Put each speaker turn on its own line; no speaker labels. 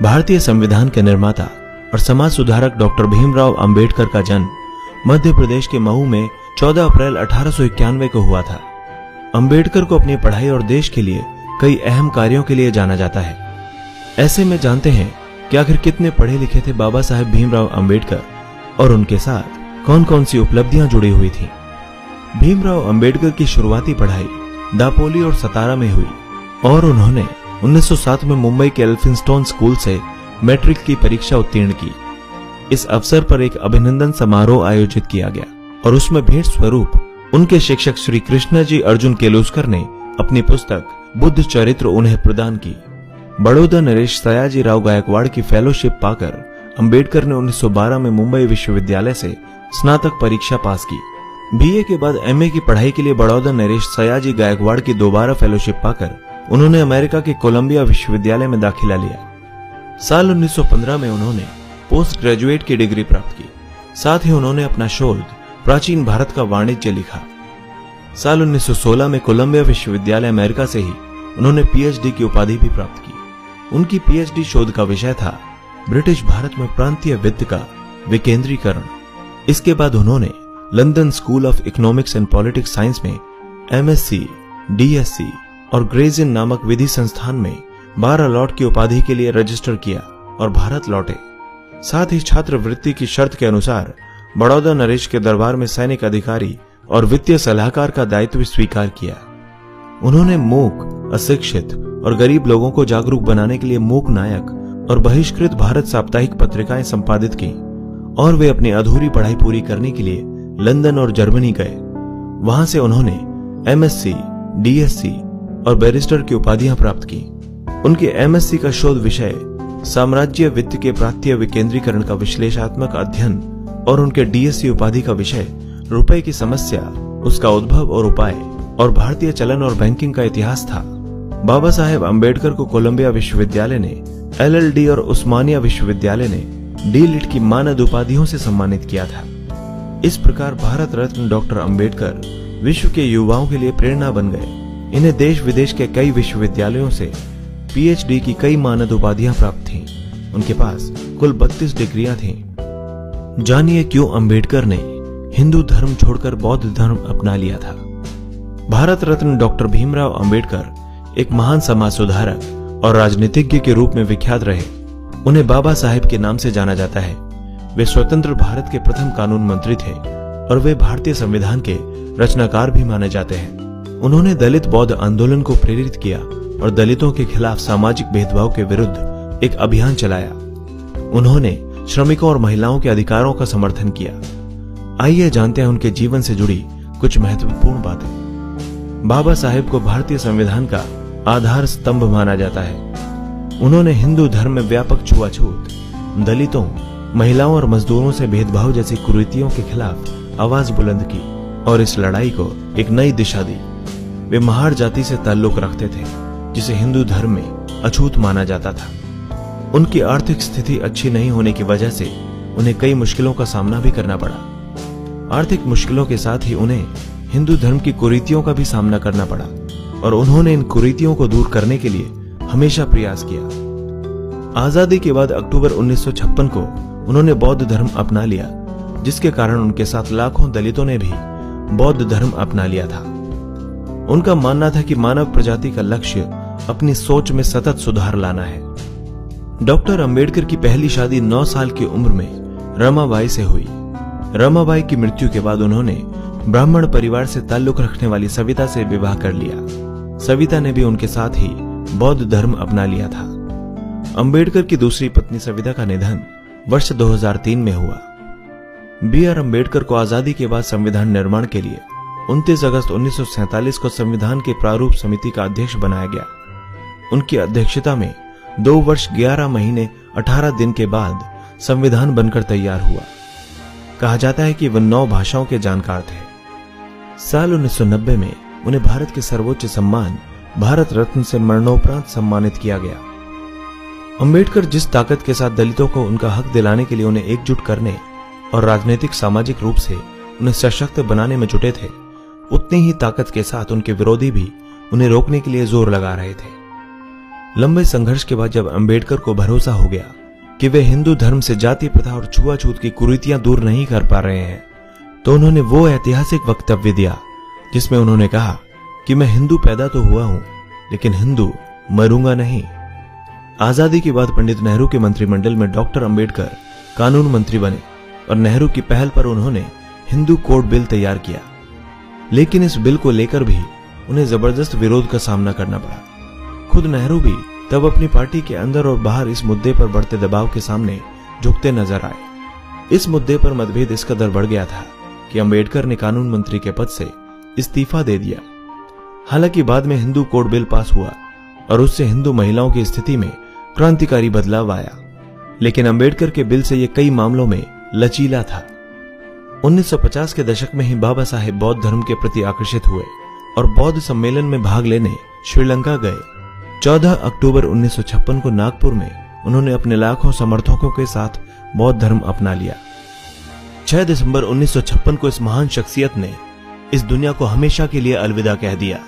भारतीय संविधान के निर्माता और समाज सुधारक डॉक्टर भीमराव अंबेडकर का जन्म मध्य प्रदेश के मऊ में 14 अप्रैल 1891 को हुआ था। अंबेडकर को अपनी पढ़ाई और देश के लिए कई अहम कार्यों के लिए जाना जाता है। ऐसे में जानते हैं कि आखिर कितने पढ़े लिखे थे बाबा साहेब भीमराव अंबेडकर और उनके साथ कौन कौन सी उपलब्धियां जुड़ी हुई थी। भीमराव अंबेडकर की शुरुआती पढ़ाई दापोली और सतारा में हुई और उन्होंने 1907 में मुंबई के एल्फिंस्टन स्कूल से मैट्रिक की परीक्षा उत्तीर्ण की। इस अवसर पर एक अभिनंदन समारोह आयोजित किया गया और उसमें भेंट स्वरूप उनके शिक्षक श्री कृष्णा जी अर्जुन केलुस्कर ने अपनी पुस्तक बुद्ध चरित्र उन्हें प्रदान की। बड़ौदा नरेश सयाजी राव गायकवाड़ की फेलोशिप पाकर अंबेडकर ने 1912 में मुंबई विश्वविद्यालय से स्नातक परीक्षा पास की। बीए के बाद एमए की पढ़ाई के लिए बड़ौदा नरेश सयाजी गायकवाड़ की दोबारा फेलोशिप पाकर उन्होंने अमेरिका के कोलंबिया विश्वविद्यालय में दाखिला लिया। साल 1915 में उन्होंने पोस्ट ग्रेजुएट की डिग्री प्राप्त की। साथ ही उन्होंने अपना शोध प्राचीन भारत का वाणिज्य लिखा। साल 1916 में कोलंबिया विश्वविद्यालय अमेरिका से ही उन्होंने पीएचडी की उपाधि भी प्राप्त की। उनकी पीएचडी शोध का विषय था ब्रिटिश भारत में प्रांतीय वित्त का विकेंद्रीकरण। इसके बाद उन्होंने London school of economics and politics science में एमएससी, डीएससी और ग्रेज इन नामक विधि संस्थान में 12 लॉट की उपाधि के लिए रजिस्टर किया और भारत लौटे। साथ ही छात्रवृत्ति की शर्त के अनुसार बड़ौदा नरेश के दरबार में सैनिक अधिकारी और वित्तीय सलाहकार का दायित्व स्वीकार किया। उन्होंने मूक, अशिक्षित और गरीब लोगों को जागरूक बनाने के लिए मूक नायक और बहिष्कृत भारत साप्ताहिक पत्रिकाएं संपादित की और वे अपनी अधूरी पढ़ाई पूरी करने के लिए लंदन और जर्मनी गए। वहां से उन्होंने एमएससी, डीएससी और बैरिस्टर की उपाधियां प्राप्त की। उनके एमएससी का शोध विषय साम्राज्य वित्त के प्रांतीय विकेंद्रीकरण का विश्लेषणात्मक अध्ययन और उनके डीएससी उपाधि का विषय रुपए की समस्या, उसका उद्भव और उपाय और भारतीय चलन और बैंकिंग का इतिहास था। बाबा साहेब अंबेडकर को कोलंबिया विश्वविद्यालय ने एलएलडी और उस्मानिया विश्वविद्यालय ने डी लिट की मानद उपाधियों से सम्मानित किया था। इस प्रकार भारत रत्न डॉक्टर अंबेडकर विश्व के युवाओं के लिए प्रेरणा बन गए। इन्हें देश विदेश के कई विश्वविद्यालयों से पीएचडी की कई मानद उपाधियां प्राप्त थीं। उनके पास कुल 32 डिग्रियां थीं। जानिए क्यों अंबेडकर ने हिंदू धर्म छोड़कर बौद्ध धर्म अपना लिया था। भारत रत्न डॉक्टर भीमराव अंबेडकर एक महान समाज सुधारक और राजनीतिज्ञ के रूप में विख्यात रहे। उन्हें बाबा साहेब के नाम से जाना जाता है। वे स्वतंत्र भारत के प्रथम कानून मंत्री थे और वे भारतीय संविधान के रचनाकार भी माने जाते हैं। उन्होंने दलित बौद्ध आंदोलन को प्रेरित किया और दलितों के खिलाफ सामाजिक भेदभाव के विरुद्ध एक अभियान चलाया। उन्होंने श्रमिकों और महिलाओं के अधिकारों का समर्थन किया। आइए जानते हैं उनके जीवन से जुड़ी कुछ महत्वपूर्ण बातें। बाबा साहेब को भारतीय संविधान का आधार स्तंभ माना जाता है। उन्होंने हिंदू धर्म में व्यापक छुआछूत, दलितों, महिलाओं और मजदूरों से भेदभाव जैसी कुरीतियों के खिलाफ आवाज बुलंद की और इस लड़ाई को एक नई दिशा दी। वे महार जाति से ताल्लुक रखते थे जिसे हिंदू धर्म में अछूत माना जाता था। उनकी आर्थिक स्थिति अच्छी नहीं होने की वजह से उन्हें कई मुश्किलों का सामना भी करना पड़ा। आर्थिक मुश्किलों के साथ ही उन्हें हिंदू धर्म की कुरीतियों का भी सामना करना पड़ा और उन्होंने इन कुरीतियों को दूर करने के लिए हमेशा प्रयास किया। आजादी के बाद अक्टूबर 1956 को उन्होंने बौद्ध धर्म अपना लिया, जिसके कारण उनके साथ लाखों दलितों ने भी बौद्ध धर्म अपना लिया था। उनका मानना था कि मानव प्रजाति का लक्ष्य अपनी सोच में सतत सुधार लाना है। डॉक्टर अंबेडकर की पहली शादी 9 साल की उम्र में रमाबाई से हुई। रमाबाई की मृत्यु के बाद उन्होंने ब्राह्मण परिवार से ताल्लुक रखने वाली सविता से विवाह कर लिया। सविता ने भी उनके साथ ही बौद्ध धर्म अपना लिया था। अंबेडकर की दूसरी पत्नी सविता का निधन वर्ष 2003 में हुआ। बी.आर. अंबेडकर को आजादी के बाद संविधान निर्माण के लिए 29 अगस्त 1947 को संविधान के प्रारूप समिति का अध्यक्ष बनाया गया। उनकी अध्यक्षता में 2 वर्ष 11 महीने 18 दिन के बाद संविधान बनकर तैयार हुआ। कहा जाता है कि वह 9 भाषाओं के जानकार थे। साल 1990 में उन्हें भारत के सर्वोच्च सम्मान भारत रत्न से मरणोपरांत सम्मानित किया गया। अंबेडकर जिस ताकत के साथ दलितों को उनका हक दिलाने के लिए उन्हें एकजुट करने और राजनीतिक सामाजिक रूप से उन्हें सशक्त बनाने में जुटे थे, उतनी ही ताकत के साथ उनके विरोधी भी उन्हें रोकने के लिए जोर लगा रहे थे। लंबे संघर्ष के बाद जब अंबेडकर को भरोसा हो गया कि वे हिंदू धर्म से जाति प्रथा और छुआछूत की कुरीतियां दूर नहीं कर पा रहे हैं, तो उन्होंने वो ऐतिहासिक वक्तव्य दिया जिसमें उन्होंने कहा कि मैं हिंदू पैदा तो हुआ हूं, लेकिन हिंदू मरूंगा नहीं। आजादी के बाद पंडित नेहरू के मंत्रिमंडल में डॉक्टर अंबेडकर कानून मंत्री बने और नेहरू की पहल पर उन्होंने हिंदू कोड बिल तैयार किया। लेकिन इस बिल को लेकर भी उन्हें जबरदस्त विरोध का सामना करना पड़ा। खुद नेहरू भी तब अपनी पार्टी के अंदर और बाहर इस मुद्दे पर बढ़ते दबाव के सामने झुकते नजर आए। इस मुद्दे पर मतभेद इस कदर बढ़ गया था कि अंबेडकर ने कानून मंत्री के पद से इस्तीफा दे दिया। हालांकि बाद में हिंदू कोड बिल पास हुआ और उससे हिंदू महिलाओं की स्थिति में क्रांतिकारी बदलाव आया, लेकिन अंबेडकर के बिल से यह कई मामलों में लचीला था। 1950 के दशक में ही बाबा साहेब बौद्ध धर्म के प्रति आकर्षित हुए और बौद्ध सम्मेलन में भाग लेने श्रीलंका गए। 14 अक्टूबर 1956 को नागपुर में उन्होंने अपने लाखों समर्थकों के साथ बौद्ध धर्म अपना लिया। 6 दिसंबर 1956 को इस महान शख्सियत ने इस दुनिया को हमेशा के लिए अलविदा कह दिया।